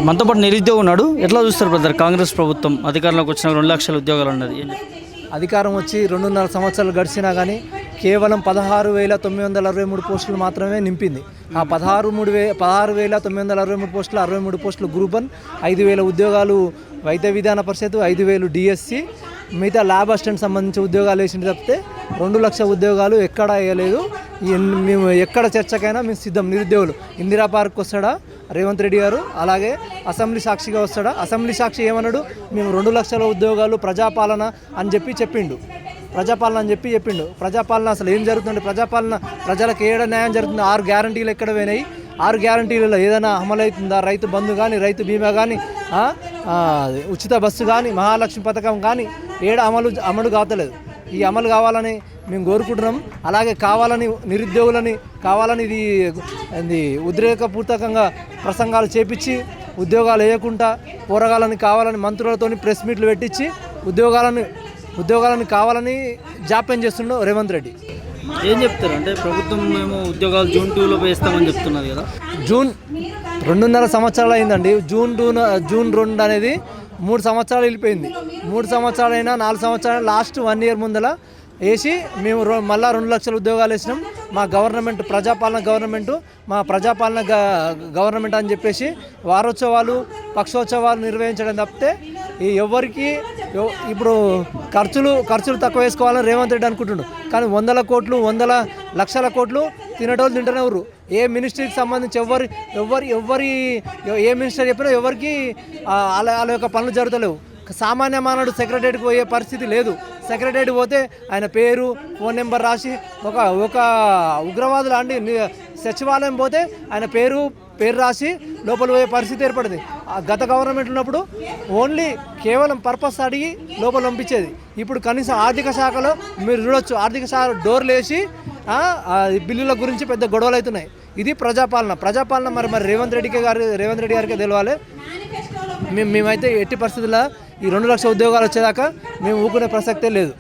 మనతో పాటు నిరుద్యోగం ఉన్నాడు. ఎట్లా చూస్తారు బ్రదర్ కాంగ్రెస్ ప్రభుత్వం అధికారంలోకి వచ్చిన 2 లక్షల ఉద్యోగాలు ఉన్నది? అధికారం వచ్చి 2.5 సంవత్సరాలు గడిచినా కానీ కేవలం 16,963 పోస్టులు మాత్రమే నింపింది. ఆ 16,963 పోస్టులు 63 పోస్టులు గ్రూప్ 1, 5,000 ఉద్యోగాలు వైద్య విధాన పరిషత్, 5,000 డిఎస్సి, మిగతా ల్యాబ్ అసిస్టెంట్ సంబంధించిన ఉద్యోగాలు వేసింది తప్పితే 2 లక్షల ఉద్యోగాలు ఎక్కడా వేయలేదు. మేము ఎక్కడ చర్చకైనా మేము సిద్ధం. నిరుద్యోగులు ఇందిరా పార్క్ వస్తాడా రేవంత్ రెడ్డి గారు, అలాగే అసెంబ్లీ సాక్షిగా వస్తాడా? అసెంబ్లీ సాక్షి ఏమన్నాడు? మేము 2 లక్షల ఉద్యోగాలు ప్రజాపాలన అని చెప్పిండు. ప్రజాపాలన అసలు ఏం జరుగుతుంది? ప్రజాపాలన ప్రజలకు ఏడ న్యాయం జరుగుతుంది? 6 గ్యారంటీలు ఎక్కడ పోయినాయి? 6 గ్యారంటీలలో ఏదైనా అమలవుతుందా? రైతు బంధు కానీ, రైతు బీమా కానీ, ఉచిత బస్సు కానీ, మహాలక్ష్మి పథకం కానీ ఏడ అమలు కావట్లేదు. ఈ అమలు కావాలని మేము కోరుకుంటున్నాం. అలాగే నిరుద్యోగులని కావాలని ఇది ఉద్రేకపూర్వకంగా ప్రసంగాలు చేపించి ఉద్యోగాలు వేయకుండా పోరగాలని కావాలని మంత్రులతో ప్రెస్ మీట్లు పెట్టించి ఉద్యోగాలను కావాలని జాప్యం చేస్తున్నాడు రేవంత్ రెడ్డి. ఏం చెప్తారు అంటే ప్రభుత్వం మేము ఉద్యోగాలు జూన్ 2లో వేస్తామని చెప్తున్నది కదా. జూన్ 2.5 సంవత్సరాలు అయిందండి. జూన్ 2 అనేది 3 సంవత్సరాలు వెళ్ళిపోయింది. 3 సంవత్సరాలైనా 4 సంవత్సరాలు లాస్ట్ 1 ఇయర్ ముందల వేసి మేము మళ్ళీ 2 లక్షల ఉద్యోగాలు వేసినాం. మా గవర్నమెంట్ ప్రజాపాలన గవర్నమెంట్ అని చెప్పేసి వారోత్సవాలు పక్షోత్సవాలు నిర్వహించడం తప్పితే ఎవరికి ఇప్పుడు ఖర్చులు తక్కువ వేసుకోవాలని రేవంత్ రెడ్డి అనుకుంటుండు. కానీ 100 కోట్లు 100 లక్షల కోట్లు తినేటోళ్ళు తింటూనే ఎవరు. ఏ మినిస్ట్రీకి సంబంధించి ఏ మినిస్టర్ చెప్పినా ఎవరికి వాళ్ళ యొక్క పనులు జరుగుతలేవు. సామాన్య మానవుడు సెక్రటరీకి పోయే పరిస్థితి లేదు. సెక్రటరీ పోతే ఆయన పేరు, ఫోన్ నెంబర్ రాసి ఒక ఉగ్రవాదులు అండి సచివాలయం పోతే ఆయన పేరు రాసి లోపల పోయే పరిస్థితి ఏర్పడింది. గత గవర్నమెంట్ ఉన్నప్పుడు ఓన్లీ కేవలం పర్పస్ అడిగి లోపల పంపించేది. ఇప్పుడు కనీసం ఆర్థిక శాఖలో మీరు చూడొచ్చు, ఆర్థిక శాఖ డోర్లు వేసి బిల్లుల గురించి పెద్ద గొడవలు అవుతున్నాయి. ఇది ప్రజాపాలన మరి రేవంత్ రెడ్డి గారికి తెలవాలి. మేమైతే ఎట్టి పరిస్థితుల్లో ఈ 2 లక్షల ఉద్యోగాలు వచ్చేదాకా మేము ఊరుకునే ప్రసక్తే లేదు.